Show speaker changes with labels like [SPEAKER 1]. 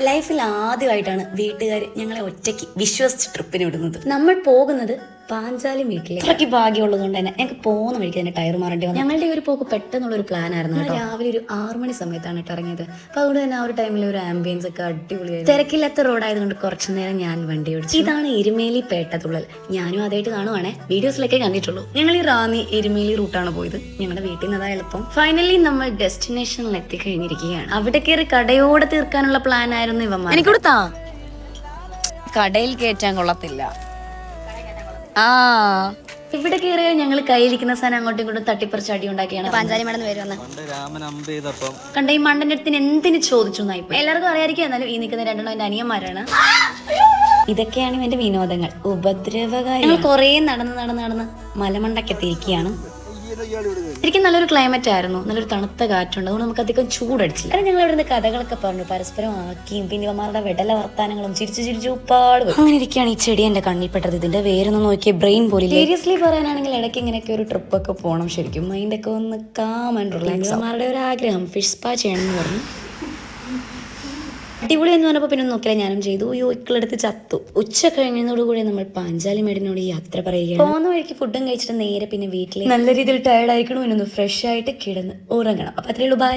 [SPEAKER 1] ലൈഫിൽ ആദ്യമായിട്ടാണ് വീട്ടുകാർ ഞങ്ങളെ ഒറ്റയ്ക്ക് വിശ്വസിച്ച് ട്രിപ്പിന് വിടുന്നത്. നമ്മൾ പോകുന്നത് പാഞ്ചാലി വീട്ടിലേക്ക്. അത്രയ്ക്ക് ഭാഗ്യമുള്ളത് കൊണ്ട് തന്നെ ഞങ്ങൾക്ക് പോകുന്ന വഴിക്ക് തന്നെ ടയർ മാറേണ്ടി വന്നു. ഞങ്ങളുടെ ഒരു പോക്ക് പെട്ടെന്നുള്ള ഒരു പ്ലാൻ ആയിരുന്നു. രാവിലെ ഒരു 6 മണി സമയത്താണ് ഇറങ്ങിയത്. അപ്പൊ അതുകൊണ്ട് തന്നെ ആ ഒരു ടൈമിൽ ഒരു ആംബിയൻസ് ഒക്കെ അടിപൊളിയായിരുന്നു. തിരക്കില്ലാത്ത റോഡായതുകൊണ്ട് കുറച്ചു നേരം ഞാൻ വണ്ടി ഓടിച്ചു. ഇതാണ് എരുമേലി പേട്ടതുള്ളൽ. ഞാനും ആദ്യമായിട്ട് കാണുവാണേ, വീഡിയോസിലൊക്കെ കണ്ടിട്ടുള്ളൂ. ഞങ്ങൾ ഈ റാന്നി എരുമേലി റൂട്ടാണ് പോയത്. ഞങ്ങളുടെ വീട്ടിൽ നിന്ന് അതാ എളുപ്പം. ഫൈനലി നമ്മൾ ഡെസ്റ്റിനേഷനിൽ എത്തിക്കഴിഞ്ഞിരിക്കുകയാണ്. അവിടെ കയറി കടയോടെ തീർക്കാനുള്ള പ്ലാൻ ആയിരുന്നു ഇവന്മാർ. എനിക്കൊടുത്താ കടയിൽ കയറ്റാൻ കൊള്ളത്തില്ല. ഇവിടെ കയറിയ ഞങ്ങൾ കയ്യിലിരിക്കുന്ന സാധനം അങ്ങോട്ടും ഇങ്ങോട്ടും തട്ടിപ്പറിച്ച് അടി ഉണ്ടാക്കിയാണ് പാഞ്ചാലി മടന്ന് വരുന്നത്. കണ്ട ഈ മണ്ടന്റെ അടുത്തിന് എന്തിനു ചോദിച്ചു എന്നായിപ്പോ എല്ലാവർക്കും അറിയാതിരിക്കും. എന്നാലും ഈ നിൽക്കുന്ന രണ്ടെണ്ണം എന്റെ അനിയന്മാരാണ്. ഇതൊക്കെയാണ് ഇവന്റെ വിനോദങ്ങൾ. ഉപദ്രവകാരി. ഞങ്ങൾ കുറേ നടന്ന് മലമണ്ടക്കെത്തിയിരിക്കുകയാണ്. ശരിക്കും നല്ലൊരു ക്ലൈമറ്റ് ആയിരുന്നു, നല്ലൊരു തണുത്ത കാറ്റുണ്ട്. അതുകൊണ്ട് നമുക്ക് അധികം ചൂടടിച്ചില്ല. അത് ഞങ്ങൾ ഇവിടുന്ന് കഥകളൊക്കെ പറഞ്ഞു, പരസ്പരം ആക്കിയും പിന്നെ ഇവന്മാരുടെ വെടല വർത്താനങ്ങളും ചിരിച്ചു ഉപ്പാട്. അങ്ങനെ ഇരിക്കുകയാണ് ഈ ചെടി എന്റെ കണ്ണിൽപ്പെട്ടത്. ഇതിന്റെ വേരൊന്നും നോക്കിയ ബ്രെയിൻ പോലും. സീരിയസ്ലി പറയാനാണെങ്കിൽ ഇടയ്ക്ക് ഇങ്ങനെയൊക്കെ ഒരു ട്രിപ്പൊക്കെ പോകണം. ശരിക്കും മൈൻഡൊക്കെ ഒന്ന് കാം ആൻഡ് റിലാക്സ്. ഇവന്മാരുടെ ഒരു ആഗ്രഹം ഫിഷ് സ്പാ ചെയ്യണമെന്ന് പറഞ്ഞു. അടിപൊളി എന്ന് പറഞ്ഞപ്പോൾ പിന്നെ നോക്കിയാൽ ഞാനും ചെയ്തു. ഇക്കളെടുത്ത് ചത്തു. ഉച്ച കഴിഞ്ഞതോടുകൂടി നമ്മൾ പാഞ്ചാലി മേടിനോട് യാത്ര പറയുകയാണ്. പോകുന്ന വഴിക്ക് ഫുഡും കഴിച്ചിട്ട് നേരെ പിന്നെ വീട്ടിൽ നല്ല രീതിയിൽ ടയർഡ് ആയിക്കണം. ഇന്നൊന്ന് ഫ്രഷ് ആയിട്ട് കിടന്ന് ഉറങ്ങണം. അപ്പൊ അത്രയുള്ളൂ. ബൈ.